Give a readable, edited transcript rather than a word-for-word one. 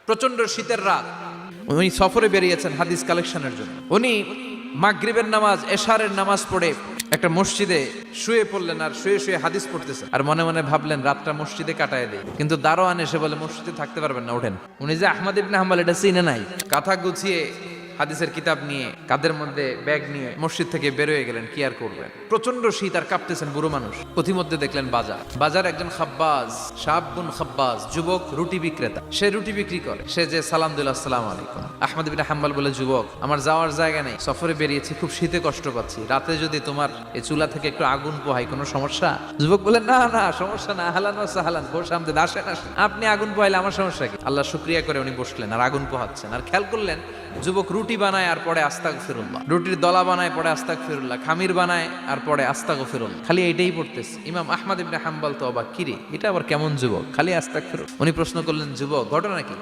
প্রচন্ড শীতের রাত, উনি সফরে বেরিয়েছেন হাদিস কালেকশনের জন্য। উনি মাগরিবের নামাজ, এশারের নামাজ পড়ে একটা মসজিদে শুয়ে পড়লেন, আর শুয়ে শুয়ে হাদিস পড়তেছেন, আর মনে মনে ভাবলেন রাতটা মসজিদে কাটায় দেয়। কিন্তু দারোয়ান এসে বলে মসজিদে থাকতে পারবেন না, ওঠেন। উনি যে আহমদ ইবনে হাম্বল এটা চিনে নাই, কাঁথা গুছিয়ে হাদিসের কিতাব নিয়ে কাঁধের মধ্যে ব্যাগ নিয়ে মসজিদ থেকে বের হয়ে গেলেন। কি আর করবেন, প্রচন্ড শীত, আর কাঁপতেছেন বুড়ো মানুষ। পথিমধ্যে দেখলেন বাজার একজন খাব্বাজ, শাবুন খাব্বাজ, যুবক রুটি বিক্রেতা। সে রুটি বিক্রি করে। সে যে সালাম দিল, আসসালামু আলাইকুম। আহমদ ইবনে হাম্বল বলে, যুবক, আমার যাওয়ার জায়গা নেই, সফরে বেরিয়েছি, খুব শীতে কষ্ট পাচ্ছি, রাতে যদি তোমার এই চুলা থেকে একটু আগুন পোহাই কোনো সমস্যা? যুবক বলে, না না সমস্যা না, আহলান ওয়া সাহলান, বসে আমদের আসেন আসেন, আপনি আগুন পোহাইলে আমার সমস্যা কি? আল্লাহ শুকরিয়া করে উনি বসলেন আর আগুন পোহাচ্ছেন। আর খেয়াল করলেন যুবক রুটি বানায় আর পরে আস্তাগফিরুল্লাহ, রুটির দলা বানায় পরে আস্তাগফিরুল্লাহ, খামির বানায় আর পরে আস্তাগফিরুল্লাহ, খালি এইটাই পড়তেছে। ইমাম আহমদ ইবনে হাম্বল তো অবাক, কিরে এটা আবার কেমন যুবক, খালি আস্তাগফিরুল্লাহ। উনি প্রশ্ন করলেন, যুবক ঘটনা কি?